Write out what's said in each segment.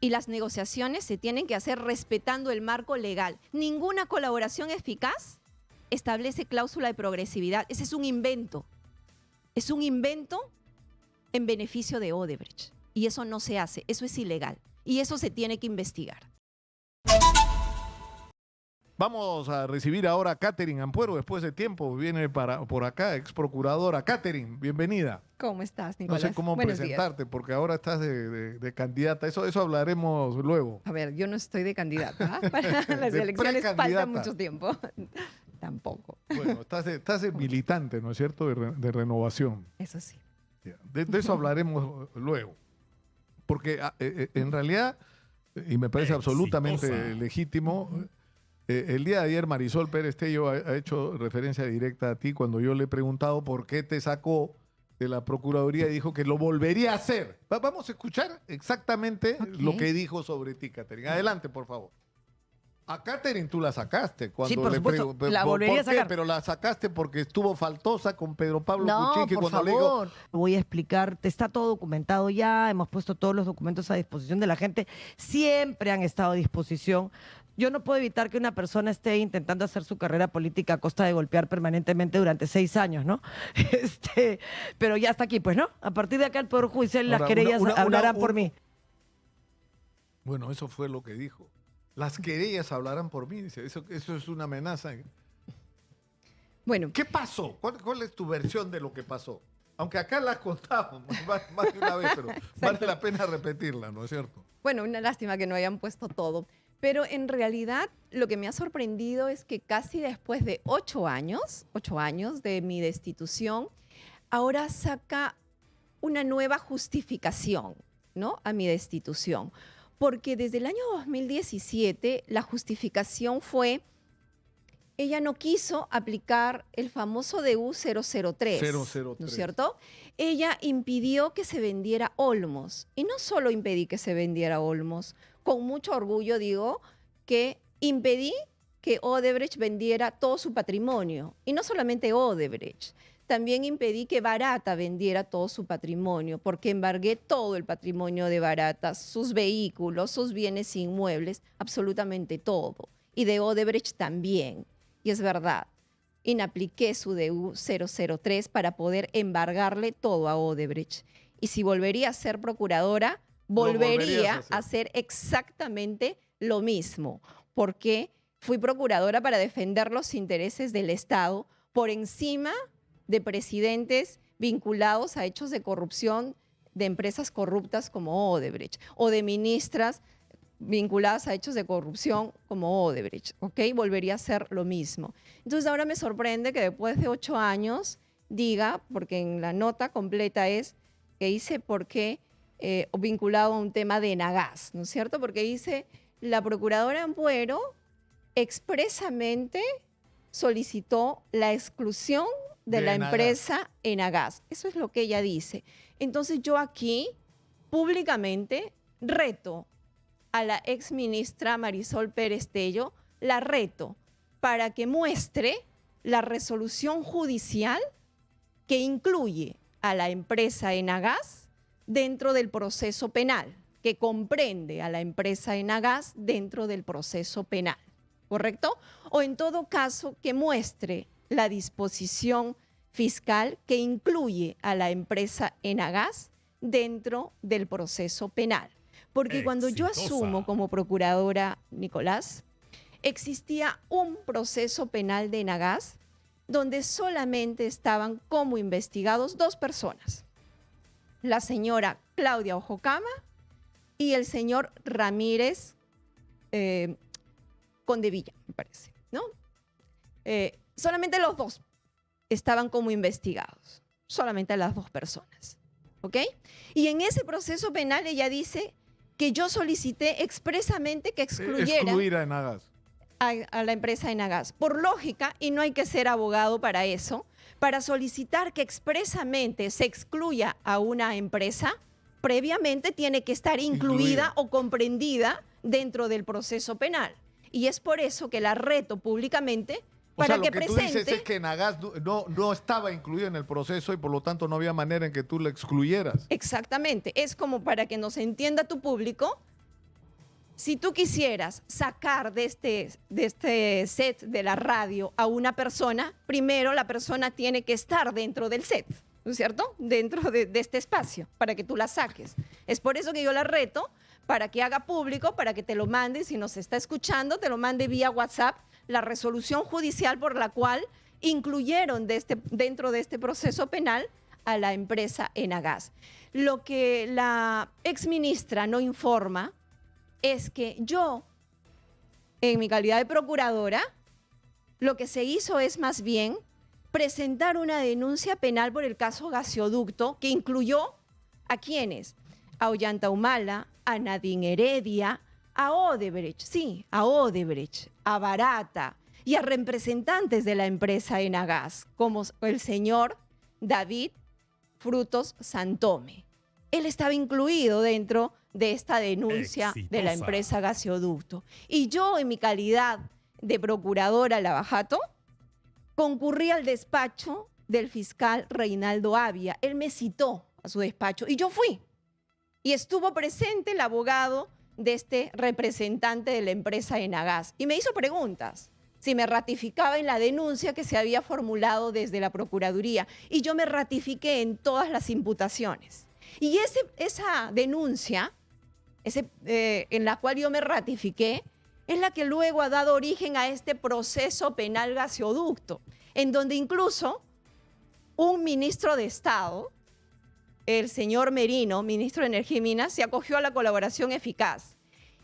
Y las negociaciones se tienen que hacer respetando el marco legal. Ninguna colaboración eficaz establece cláusula de progresividad. Ese es un invento. Es un invento en beneficio de Odebrecht. Y eso no se hace, eso es ilegal. Y eso se tiene que investigar. Vamos a recibir ahora a Catherine Ampuero. Después de tiempo viene por acá, ex procuradora. Catherine, bienvenida. ¿Cómo estás, Nicolás? No sé cómo Buenos presentarte, días. porque ahora estás de candidata. Eso hablaremos luego. A ver, yo no estoy de candidata. Para las elecciones falta mucho tiempo. Tampoco. Bueno, estás de militante, ¿no es cierto?, de renovación. Eso sí. De eso hablaremos luego. Porque en realidad, y me parece absolutamente legítimo, el día de ayer Marisol Pérez Tello ha hecho referencia directa a ti cuando yo le he preguntado por qué te sacó de la Procuraduría y dijo que lo volvería a hacer. Vamos a escuchar exactamente lo que dijo sobre ti, Catherine. Adelante, por favor. A Catherine tú la sacaste. Cuando sí, por supuesto, la volvería a sacar. Pero la sacaste porque estuvo faltosa con Pedro Pablo Kuczynski. No, por favor. Voy a explicarte, está todo documentado ya, hemos puesto todos los documentos a disposición de la gente, siempre han estado a disposición. Yo no puedo evitar que una persona esté intentando hacer su carrera política a costa de golpear permanentemente durante 6 años, ¿no? Pero ya está aquí, pues, ¿no? A partir de acá el Poder Judicial y las querellas hablarán por mí. Bueno, eso fue lo que dijo. Las querellas hablarán por mí, dice. Eso es una amenaza. Bueno. ¿Qué pasó? ¿Cuál es tu versión de lo que pasó? Aunque acá la contamos más de una vez, pero vale la pena repetirla, ¿no es cierto? Bueno, una lástima que no hayan puesto todo. Pero en realidad lo que me ha sorprendido es que casi después de 8 años de mi destitución, ahora saca una nueva justificación, ¿no?, a mi destitución. Porque desde el año 2017 la justificación fue, ella no quiso aplicar el famoso DU 003, ¿no es cierto? Ella impidió que se vendiera Olmos. Y no solo impedí que se vendiera Olmos, con mucho orgullo digo que impedí que Odebrecht vendiera todo su patrimonio. Y no solamente Odebrecht, también impedí que Barata vendiera todo su patrimonio, porque embargué todo el patrimonio de Barata, sus vehículos, sus bienes inmuebles, absolutamente todo. Y de Odebrecht también. Y es verdad, inapliqué su DU 003 para poder embargarle todo a Odebrecht. Y si volvería a ser procuradora, volvería a hacer exactamente lo mismo, porque fui procuradora para defender los intereses del Estado por encima de presidentes vinculados a hechos de corrupción de empresas corruptas como Odebrecht o de ministras vinculadas a hechos de corrupción como Odebrecht, ¿ok? Volvería a hacer lo mismo. Entonces ahora me sorprende que después de 8 años diga, porque en la nota completa es que dice por qué vinculado a un tema de Enagás, ¿no es cierto? Porque dice, la procuradora Ampuero expresamente solicitó la exclusión de la empresa Enagás. Eso es lo que ella dice. Entonces yo aquí públicamente reto a la exministra Marisol Pérez Tello, la reto para que muestre la resolución judicial que incluye a la empresa Enagás dentro del proceso penal, que comprende a la empresa Enagás dentro del proceso penal, ¿correcto? O en todo caso, que muestre la disposición fiscal que incluye a la empresa Enagás dentro del proceso penal. Porque cuando yo asumo como procuradora, Nicolás, existía un proceso penal de Enagás donde solamente estaban como investigados 2 personas. La señora Claudia Ojocama y el señor Ramírez Condevilla, me parece, ¿no? Solamente los 2 estaban como investigados, solamente las 2 personas, ¿ok? Y en ese proceso penal ella dice que yo solicité expresamente que excluir a Enagás. A la empresa Enagás. Por lógica, y no hay que ser abogado para eso, para solicitar que expresamente se excluya a una empresa, previamente tiene que estar incluida o comprendida dentro del proceso penal. Y es por eso que la reto públicamente para que presente... Lo que tú dices es que Enagás no estaba incluido en el proceso y por lo tanto no había manera en que tú la excluyeras. Exactamente. Es como para que nos entienda tu público, si tú quisieras sacar de este set de la radio a una persona, primero la persona tiene que estar dentro del set, ¿no es cierto? Dentro de este espacio, para que tú la saques. Es por eso que yo la reto, para que haga público, para que te lo mande, si nos está escuchando, te lo mande vía WhatsApp, la resolución judicial por la cual incluyeron dentro de este proceso penal a la empresa Enagas. Lo que la exministra no informa es que yo, en mi calidad de procuradora, lo que se hizo es más bien presentar una denuncia penal por el caso Gasoducto, que incluyó ¿a quiénes? A Ollanta Humala, a Nadine Heredia, a Odebrecht, sí, a Odebrecht, a Barata y a representantes de la empresa Enagas, como el señor David Frutos Santome. Él estaba incluido dentro de esta denuncia de la empresa Gasoducto. Y yo, en mi calidad de procuradora Lavajato, concurrí al despacho del fiscal Reinaldo Avia. Él me citó a su despacho y yo fui. Y estuvo presente el abogado de este representante de la empresa Enagas. Y me hizo preguntas, si me ratificaba en la denuncia que se había formulado desde la Procuraduría. Y yo me ratifiqué en todas las imputaciones. Y esa denuncia, en la cual yo me ratifiqué, es la que luego ha dado origen a este proceso penal Gasoducto, en donde incluso un ministro de Estado, el señor Merino, ministro de Energía y Minas, se acogió a la colaboración eficaz.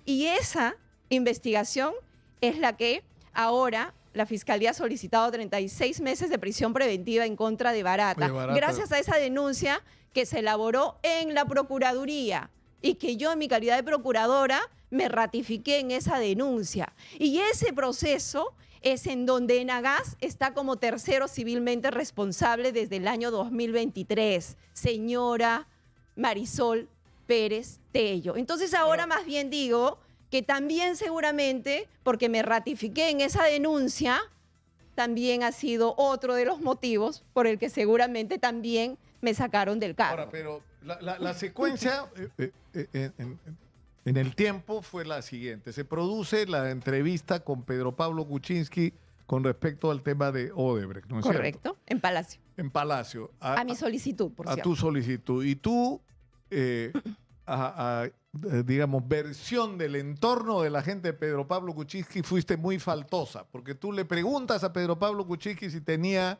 Y esa investigación es la que ahora la Fiscalía ha solicitado 36 meses de prisión preventiva en contra de Barata, gracias a esa denuncia que se elaboró en la Procuraduría y que yo, en mi calidad de procuradora, me ratifiqué en esa denuncia. Y ese proceso es en donde Enagas está como tercero civilmente responsable desde el año 2023, señora Marisol Pérez Tello. Entonces ahora más bien digo que también seguramente, porque me ratifiqué en esa denuncia, también ha sido otro de los motivos por el que seguramente también me sacaron del cargo. Ahora, pero la secuencia en el tiempo fue la siguiente. Se produce la entrevista con Pedro Pablo Kuczynski con respecto al tema de Odebrecht, ¿no es cierto? Correcto, en Palacio. En Palacio. A mi solicitud, por cierto. A tu solicitud. Y tú, digamos, versión del entorno de la gente de Pedro Pablo Kuczynski fuiste muy faltosa, porque tú le preguntas a Pedro Pablo Kuczynski si tenía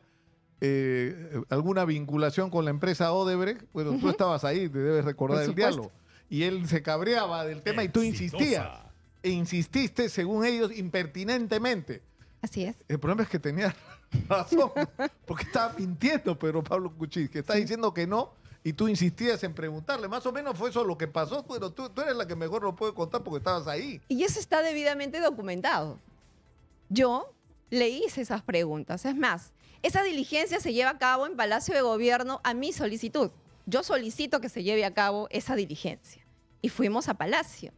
alguna vinculación con la empresa Odebrecht. Bueno, tú estabas ahí, te debes recordar el diálogo. Y él se cabreaba del tema y tú insistías. E insististe, según ellos, impertinentemente. Así es. El problema es que tenías razón, porque estaba mintiendo Pedro Pablo Kuczynski. Está diciendo que no y tú insistías en preguntarle. Más o menos fue eso lo que pasó, pero tú eres la que mejor lo puede contar porque estabas ahí. Y eso está debidamente documentado. Yo le hice esas preguntas. Es más, esa diligencia se lleva a cabo en Palacio de Gobierno a mi solicitud. Yo solicito que se lleve a cabo esa diligencia. Y fuimos a Palacio.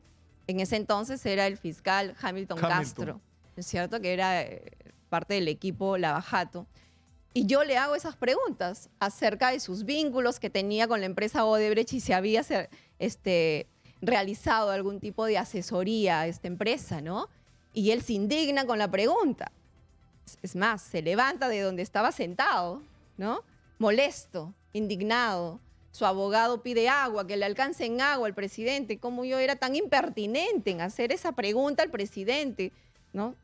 En ese entonces era el fiscal Hamilton Castro, ¿es cierto? Que era parte del equipo Lavajato. Y yo le hago esas preguntas acerca de sus vínculos que tenía con la empresa Odebrecht y si había realizado algún tipo de asesoría a esta empresa, ¿no? Y él se indigna con la pregunta. Es más, se levanta de donde estaba sentado, ¿no? Molesto, indignado. Su abogado pide agua, que le alcancen agua al presidente. ¿Cómo yo era tan impertinente en hacer esa pregunta al presidente? ¿No?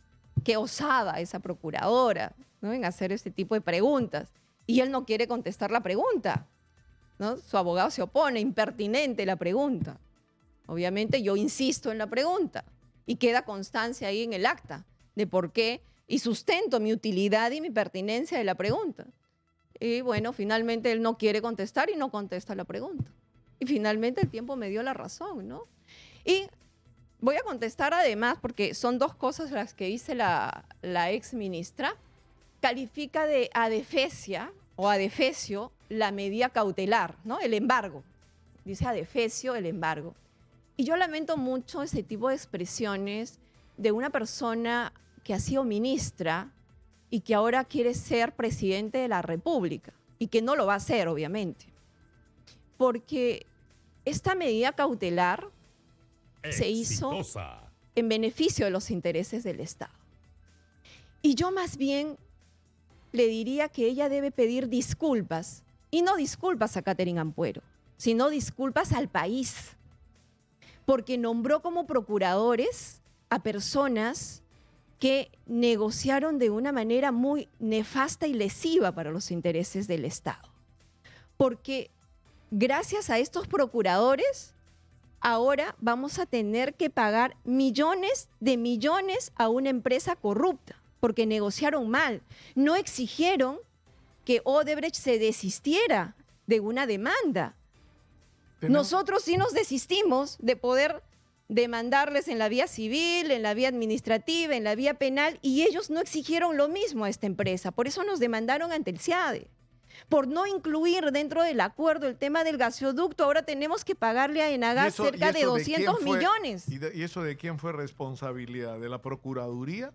Qué osada esa procuradora, ¿no? En hacer este tipo de preguntas. Y él no quiere contestar la pregunta, ¿no? Su abogado se opone, impertinente la pregunta. Obviamente yo insisto en la pregunta y queda constancia ahí en el acta de por qué y sustento mi utilidad y mi pertinencia de la pregunta. Y bueno, finalmente él no quiere contestar y no contesta la pregunta. Y finalmente el tiempo me dio la razón, ¿no? Y voy a contestar además, porque son dos cosas las que dice la ex ministra. Califica de adefesia o adefesio la medida cautelar, ¿no? El embargo. Dice adefesio el embargo. Y yo lamento mucho ese tipo de expresiones de una persona que ha sido ministra y que ahora quiere ser presidente de la República y que no lo va a hacer, obviamente. Porque esta medida cautelar se hizo Exitosa. en beneficio de los intereses del Estado. Y yo más bien le diría que ella debe pedir disculpas, y no disculpas a Katherine Ampuero, sino disculpas al país, porque nombró como procuradores a personas que negociaron de una manera muy nefasta y lesiva para los intereses del Estado. Porque gracias a estos procuradores, ahora vamos a tener que pagar millones de millones a una empresa corrupta, porque negociaron mal. No exigieron que Odebrecht se desistiera de una demanda. Nosotros sí nos desistimos de poder demandarles en la vía civil, en la vía administrativa, en la vía penal, y ellos no exigieron lo mismo a esta empresa. Por eso nos demandaron ante el CIADE. Por no incluir dentro del acuerdo el tema del gasoducto, ahora tenemos que pagarle a Enagás cerca de 200 millones. ¿Y eso de quién fue responsabilidad? ¿De la Procuraduría?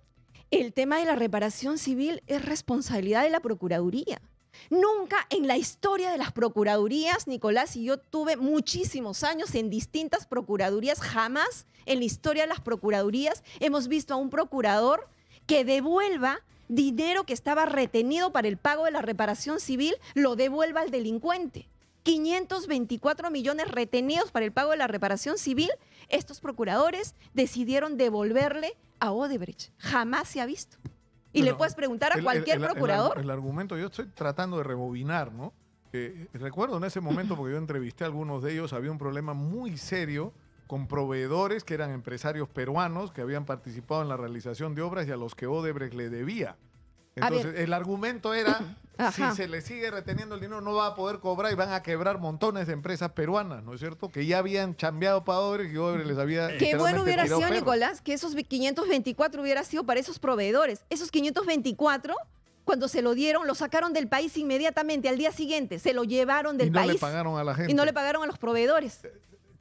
El tema de la reparación civil es responsabilidad de la Procuraduría. Nunca en la historia de las procuradurías, Nicolás y yo tuve muchísimos años en distintas procuradurías, jamás en la historia de las procuradurías hemos visto a un procurador que devuelva dinero que estaba retenido para el pago de la reparación civil, lo devuelva al delincuente. 524 millones retenidos para el pago de la reparación civil, estos procuradores decidieron devolverle a Odebrecht. Jamás se ha visto. Y le puedes preguntar a cualquier procurador. El argumento, yo estoy tratando de rebobinar, ¿no? Recuerdo en ese momento, porque yo entrevisté a algunos de ellos, había un problema muy serio con proveedores que eran empresarios peruanos que habían participado en la realización de obras y a los que Odebrecht le debía. Entonces, el argumento era, si se le sigue reteniendo el dinero, no va a poder cobrar y van a quebrar montones de empresas peruanas, ¿no es cierto? Que ya habían chambeado para Odebrecht y Odebrecht les había... Qué bueno hubiera sido, perro. Nicolás, que esos 524 hubiera sido para esos proveedores. Esos 524, cuando se lo dieron, lo sacaron del país inmediatamente, al día siguiente. Se lo llevaron del país. Y no le pagaron a la gente. Y no le pagaron a los proveedores.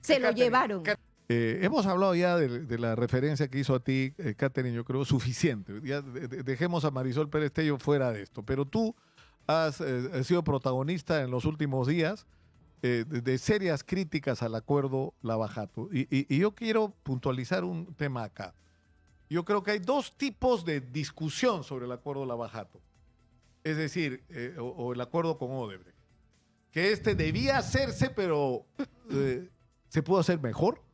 Se lo llevaron. Hemos hablado ya de la referencia que hizo a ti, Katherine, yo creo suficiente. Ya dejemos a Marisol Pérez Tello fuera de esto. Pero tú has sido protagonista en los últimos días de serias críticas al acuerdo Lavajato. Y yo quiero puntualizar un tema acá. Yo creo que hay dos tipos de discusión sobre el acuerdo Lavajato. Es decir, o el acuerdo con Odebrecht. Que debía hacerse, pero se pudo hacer mejor.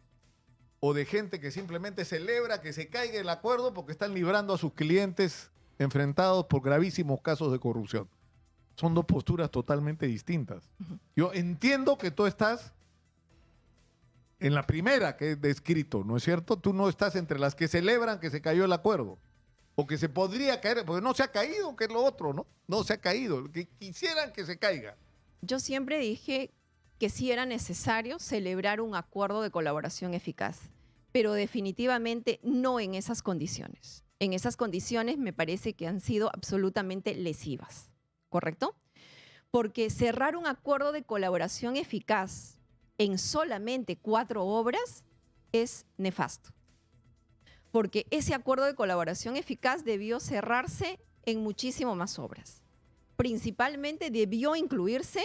O de gente que simplemente celebra que se caiga el acuerdo porque están librando a sus clientes enfrentados por gravísimos casos de corrupción. Son dos posturas totalmente distintas. Yo entiendo que tú estás en la primera que he descrito, ¿no es cierto? Tú no estás entre las que celebran que se cayó el acuerdo o que se podría caer, porque no se ha caído, que es lo otro, ¿no? No se ha caído, que quisieran que se caiga. Yo siempre dije que sí era necesario celebrar un acuerdo de colaboración eficaz, pero definitivamente no en esas condiciones. En esas condiciones me parece que han sido absolutamente lesivas, ¿correcto? Porque cerrar un acuerdo de colaboración eficaz en solamente 4 obras es nefasto. Porque ese acuerdo de colaboración eficaz debió cerrarse en muchísimo más obras. Principalmente debió incluirse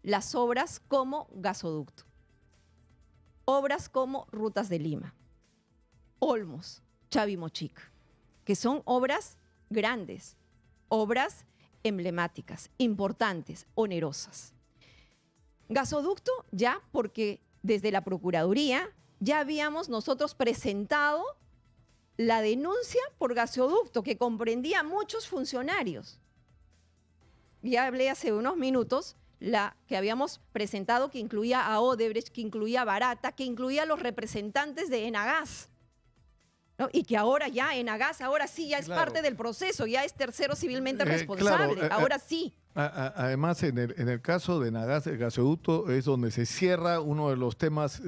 las obras como gasoducto, obras como Rutas de Lima, Olmos, Chavimochic, que son obras grandes, obras emblemáticas, importantes, onerosas. Gasoducto ya porque desde la Procuraduría ya habíamos nosotros presentado la denuncia por gasoducto que comprendía a muchos funcionarios. Ya hablé hace unos minutos la que habíamos presentado, que incluía a Odebrecht, que incluía a Barata, que incluía a los representantes de Enagás, ¿no? Y que ahora ya Enagás, ahora sí, ya es parte del proceso, ya es tercero civilmente responsable, ahora sí. Además, en el caso de Enagás, el gasoducto es donde se cierra uno de los temas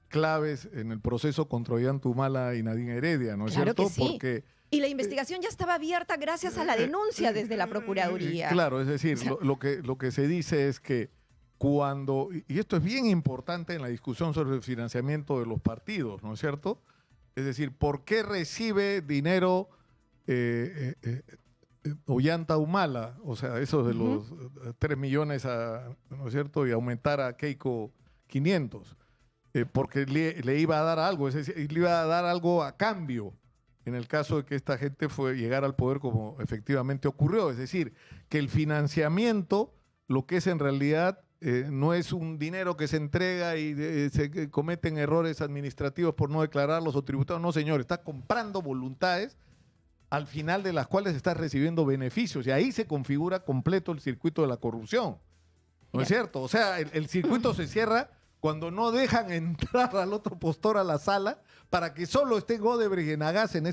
claves en el proceso contra Ollanta Humala y Nadine Heredia, ¿no es cierto? Que sí. Porque y la investigación ya estaba abierta gracias a la denuncia desde la Procuraduría. Claro, es decir, lo que se dice es que cuando, y esto es bien importante en la discusión sobre el financiamiento de los partidos, ¿no es cierto? Es decir, ¿por qué recibe dinero Ollanta Humala? O sea, eso de los 3 millones, ¿no es cierto? Y aumentar a Keiko 500. porque le iba a dar algo, es decir, le iba a dar algo a cambio en el caso de que esta gente llegara al poder como efectivamente ocurrió. Es decir, que el financiamiento, lo que es en realidad, no es un dinero que se entrega y se cometen errores administrativos por no declararlos o tributados. No, señor, está comprando voluntades al final de las cuales está recibiendo beneficios. Y ahí se configura completo el circuito de la corrupción. ¿No es cierto? O sea, el circuito se cierra cuando no dejan entrar al otro postor a la sala para que solo esté Odebrecht y Enagás en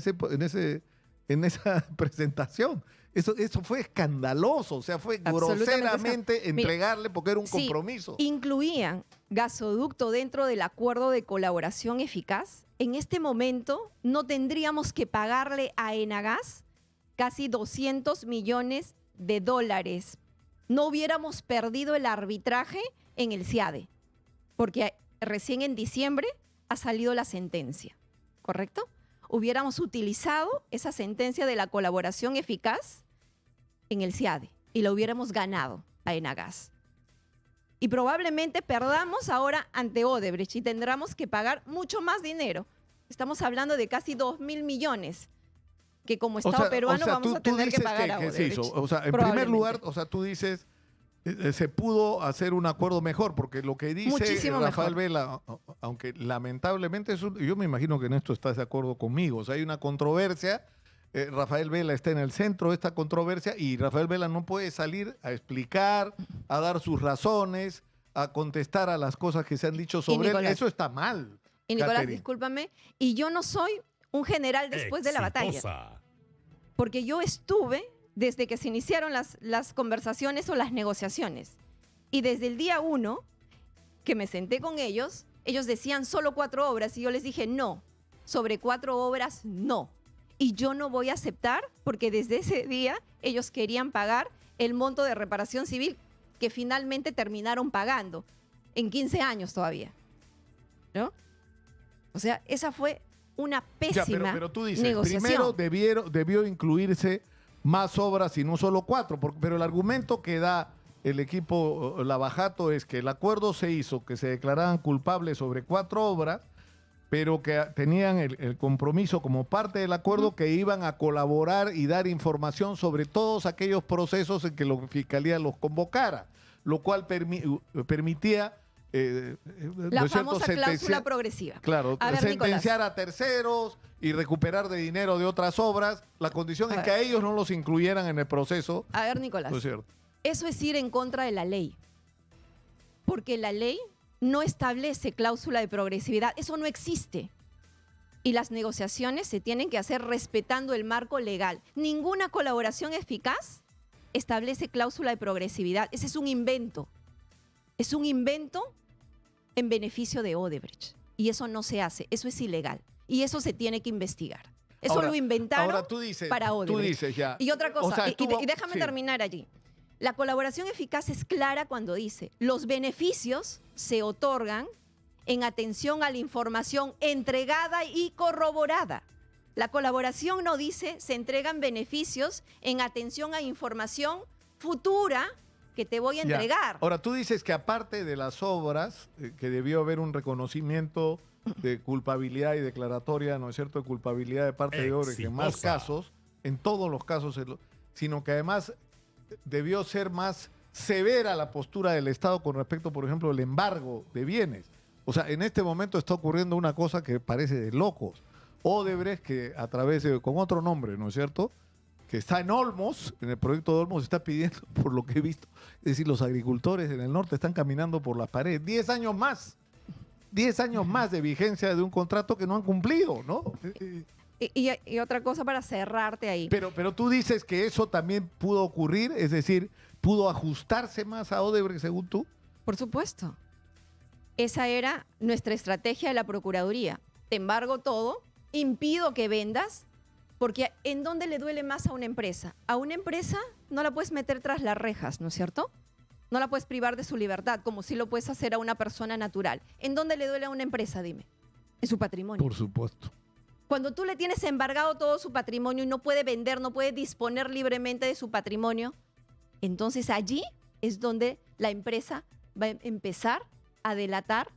esa presentación. Eso fue escandaloso, o sea, fue groseramente entregarle porque era un compromiso. Incluían gasoducto dentro del acuerdo de colaboración eficaz. En este momento no tendríamos que pagarle a Enagás casi 200 millones de dólares. No hubiéramos perdido el arbitraje en el CIADE, porque recién en diciembre ha salido la sentencia, ¿correcto? Hubiéramos utilizado esa sentencia de la colaboración eficaz en el CIADE y la hubiéramos ganado a Enagás. Y probablemente perdamos ahora ante Odebrecht y tendremos que pagar mucho más dinero. Estamos hablando de casi 2.000 millones que como Estado peruano vamos a tener que pagar a Odebrecht. O sea, en primer lugar, o sea, tú dices, se pudo hacer un acuerdo mejor, porque lo que dice muchísimo Rafael mejor. Vela, aunque lamentablemente, yo me imagino que en esto estás de acuerdo conmigo, o sea, hay una controversia, Rafael Vela está en el centro de esta controversia y Rafael Vela no puede salir a explicar, a dar sus razones, a contestar a las cosas que se han dicho sobre él. Eso está mal. Y Nicolás, Catherine, discúlpame, y yo no soy un general después de la batalla, porque yo estuve desde que se iniciaron las conversaciones o las negociaciones. Y desde el día 1 que me senté con ellos decían solo 4 obras y yo les dije no, sobre 4 obras no. Y yo no voy a aceptar porque desde ese día ellos querían pagar el monto de reparación civil que finalmente terminaron pagando en 15 años todavía, ¿no? O sea, esa fue una pésima pero tú dices, negociación. primero debió incluirse más obras y no solo 4, pero el argumento que da el equipo Lavajato es que el acuerdo se hizo, que se declararan culpables sobre 4 obras, pero que tenían el compromiso como parte del acuerdo que iban a colaborar y dar información sobre todos aquellos procesos en que la Fiscalía los convocara, lo cual permitía la famosa cláusula progresiva. Claro, a ver, sentenciar Nicolás, a terceros y recuperar de dinero de otras obras, la condición en que a ellos no los incluyeran en el proceso. A ver, Nicolás, ¿No es cierto? eso es ir en contra de la ley, porque la ley no establece cláusula de progresividad, eso no existe. Y las negociaciones se tienen que hacer respetando el marco legal. Ninguna colaboración eficaz establece cláusula de progresividad, ese es un invento. Es un invento en beneficio de Odebrecht. Y eso no se hace, eso es ilegal. Y eso se tiene que investigar. Eso Ahora, lo inventaron ahora tú dices, para Odebrecht. Tú dices ya. Y otra cosa, O sea, y déjame terminar allí. La colaboración eficaz es clara cuando dice, los beneficios se otorgan en atención a la información entregada y corroborada. La colaboración no dice, se entregan beneficios en atención a información futura que te voy a entregar. Ahora, tú dices que aparte de las obras, que debió haber un reconocimiento de culpabilidad y declaratoria, ¿no es cierto?, de culpabilidad de parte de Odebrecht en más casos, en todos los casos, sino que además debió ser más severa la postura del Estado con respecto, por ejemplo, al embargo de bienes. O sea, en este momento está ocurriendo una cosa que parece de locos. Odebrecht, que a través de, con otro nombre, ¿no es cierto?, que está en Olmos, en el proyecto de Olmos, está pidiendo, por lo que he visto, es decir, los agricultores en el norte están caminando por las paredes. 10 años más. 10 años más de vigencia de un contrato que no han cumplido, ¿no? Y otra cosa para cerrarte ahí. Pero tú dices que eso también pudo ocurrir, es decir, pudo ajustarse más a Odebrecht, según tú. Por supuesto. Esa era nuestra estrategia de la Procuraduría. Te embargo todo, impido que vendas, porque ¿en dónde le duele más a una empresa? A una empresa no la puedes meter tras las rejas, ¿no es cierto? No la puedes privar de su libertad, como si lo puedes hacer a una persona natural. ¿En dónde le duele a una empresa, dime? En su patrimonio. Por supuesto. Cuando tú le tienes embargado todo su patrimonio y no puede vender, no puede disponer libremente de su patrimonio, entonces allí es donde la empresa va a empezar a delatar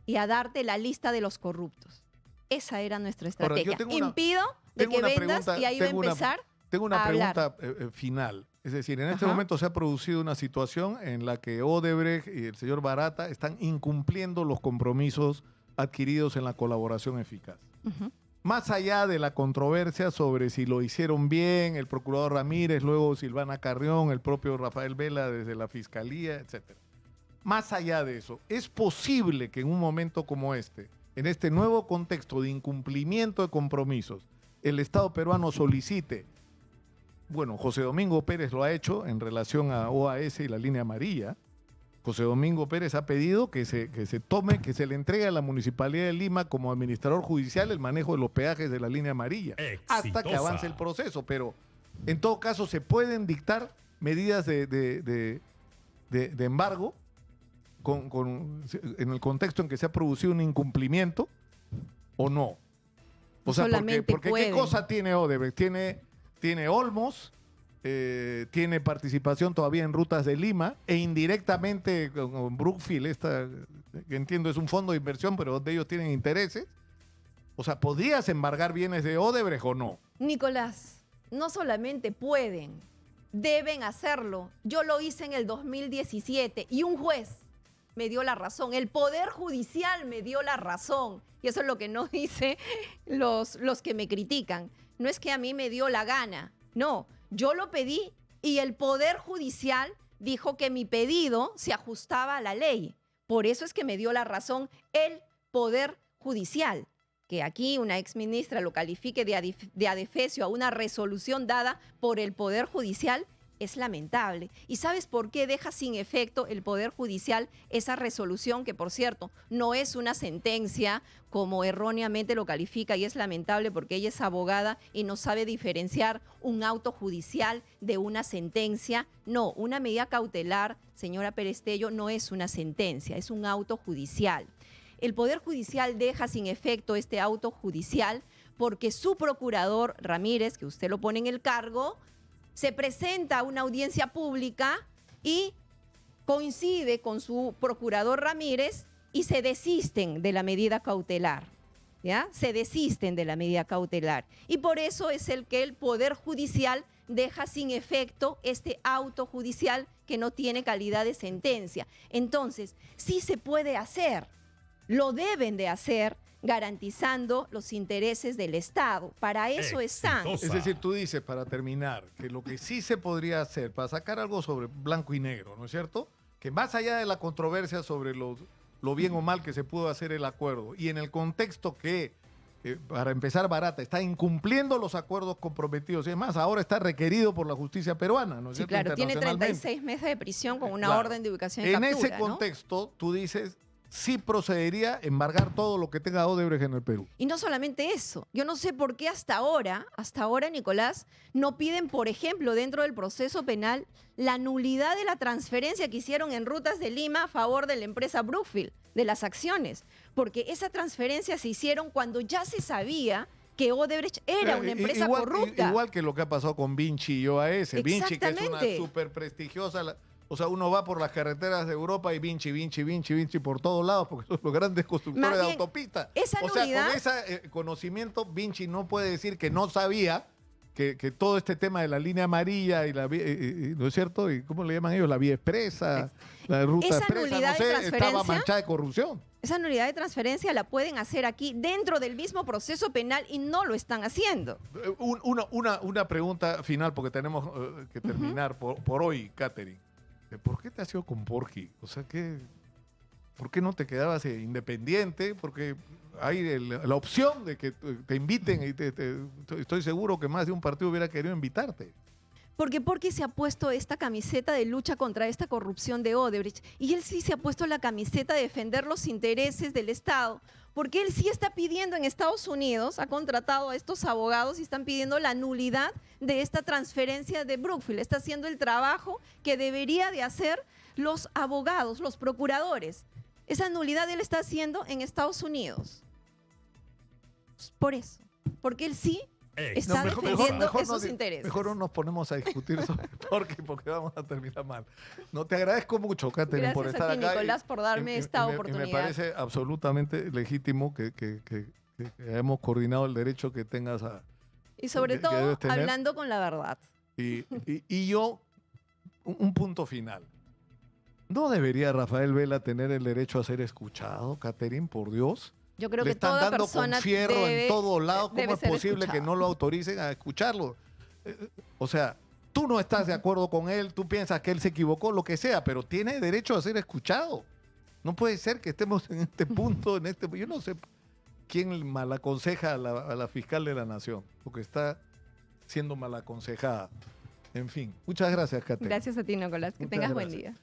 y a darte la lista de los corruptos. Esa era nuestra Ahora, yo estrategia. tengo una- Impido de tengo que una vendas pregunta- y ahí va a tengo una- empezar Tengo una a hablar. pregunta final. Es decir, en este Ajá. momento se ha producido una situación en la que Odebrecht y el señor Barata están incumpliendo los compromisos adquiridos en la colaboración eficaz. Ujú. Más allá de la controversia sobre si lo hicieron bien, el procurador Ramírez, luego Silvana Carrión, el propio Rafael Vela desde la Fiscalía, etcétera. Más allá de eso, ¿es posible que en un momento como este, en este nuevo contexto de incumplimiento de compromisos, el Estado peruano solicite, bueno, José Domingo Pérez lo ha hecho en relación a OAS y la línea amarilla? José Domingo Pérez ha pedido que se le entregue a la Municipalidad de Lima como administrador judicial el manejo de los peajes de la línea amarilla hasta que avance el proceso. Pero en todo caso se pueden dictar medidas de embargo en el contexto en que se ha producido un incumplimiento o no. O sea, Solamente porque ¿qué pueden. cosa tiene Odebrecht? Tiene Olmos, tiene participación todavía en rutas de Lima e indirectamente con Brookfield, que entiendo es un fondo de inversión, pero de ellos tienen intereses. O sea, ¿podrías embargar bienes de Odebrecht o no? Nicolás, no solamente pueden, deben hacerlo. Yo lo hice en el 2017 y un juez me dio la razón. El Poder Judicial me dio la razón. Y eso es lo que no dicen los que me critican. No es que a mí me dio la gana. No, yo lo pedí y el Poder Judicial dijo que mi pedido se ajustaba a la ley. Por eso es que me dio la razón el Poder Judicial. Que aquí una exministra lo califique de adefesio a una resolución dada por el Poder Judicial es lamentable. ¿Y sabes por qué deja sin efecto el Poder Judicial esa resolución, que por cierto no es una sentencia como erróneamente lo califica, y es lamentable porque ella es abogada y no sabe diferenciar un auto judicial de una sentencia? No, una medida cautelar, señora Perestello, no es una sentencia, es un auto judicial. El Poder Judicial deja sin efecto este auto judicial porque su procurador Ramírez, que usted lo pone en el cargo, se presenta a una audiencia pública y coincide con su procurador Ramírez y se desisten de la medida cautelar. ¿Ya? Se desisten de la medida cautelar. Y por eso es el que el Poder Judicial deja sin efecto este auto judicial que no tiene calidad de sentencia. Entonces, sí se puede hacer, lo deben de hacer, garantizando los intereses del Estado. Para eso están. Es decir, tú dices, para terminar, que lo que sí se podría hacer, para sacar algo sobre blanco y negro, ¿no es cierto? Que más allá de la controversia sobre lo bien o mal que se pudo hacer el acuerdo, y en el contexto que, para empezar, Barata está incumpliendo los acuerdos comprometidos, y además ahora está requerido por la justicia peruana, ¿no es Sí, cierto? claro, tiene Internacionalmente. 36 meses de prisión con una Claro. orden de ubicación y En captura, ese ¿no? contexto, tú dices, sí procedería a embargar todo lo que tenga Odebrecht en el Perú. Y no solamente eso, yo no sé por qué hasta ahora, Nicolás, no piden, por ejemplo, dentro del proceso penal, la nulidad de la transferencia que hicieron en Rutas de Lima a favor de la empresa Brookfield, de las acciones, porque esa transferencia se hicieron cuando ya se sabía que Odebrecht era una empresa corrupta. Igual que lo que ha pasado con Vinci y OAS. Vinci, que es una Exactamente. súper prestigiosa. O sea, uno va por las carreteras de Europa y Vinci por todos lados, porque son los grandes constructores Más de bien, autopistas. esa O sea, nulidad- con ese conocimiento, Vinci no puede decir que no sabía que todo este tema de la línea amarilla y la ¿no es cierto? ¿Y cómo le llaman ellos? La vía expresa, la ruta Esa expresa, nulidad no de sé, estaba transferencia- manchada de corrupción. Esa nulidad de transferencia la pueden hacer aquí dentro del mismo proceso penal y no lo están haciendo. Una pregunta final, porque tenemos que terminar por hoy, Catherine. ¿Por qué te has ido con Porky? O sea, ¿por qué no te quedabas independiente? Porque hay la opción de que te inviten y estoy seguro que más de un partido hubiera querido invitarte. Porque se ha puesto esta camiseta de lucha contra esta corrupción de Odebrecht y él sí se ha puesto la camiseta de defender los intereses del Estado, porque él sí está pidiendo en Estados Unidos, ha contratado a estos abogados y están pidiendo la nulidad de esta transferencia de Brookfield. Está haciendo el trabajo que debería de hacer los abogados, los procuradores. Esa nulidad él está haciendo en Estados Unidos. Por eso, porque él sí está defendiendo esos no, intereses. Mejor no nos ponemos a discutir sobre Torque porque vamos a terminar mal. No, te agradezco mucho, Catherine, por Gracias estar a ti, acá. Nicolás, por darme esta Y oportunidad. me parece absolutamente legítimo que hemos coordinado el derecho que tengas a... Y sobre que todo, debes tener. hablando con la verdad. Y yo, un punto final. ¿No debería Rafael Vela tener el derecho a ser escuchado, Catherine, por Dios? Yo creo Le que están toda dando persona con fierro debe, en todos lados. ¿Cómo debe es ser posible que escuchada. no lo autoricen a escucharlo? O sea, tú no estás de acuerdo con él, tú piensas que él se equivocó, lo que sea, pero tiene derecho a ser escuchado. No puede ser que estemos en este punto, yo no sé quién malaconseja a la fiscal de la nación, porque está siendo malaconsejada. En fin, muchas gracias, Catherine. Gracias a ti, Nicolás. Que Muchas tengas buen gracias. día.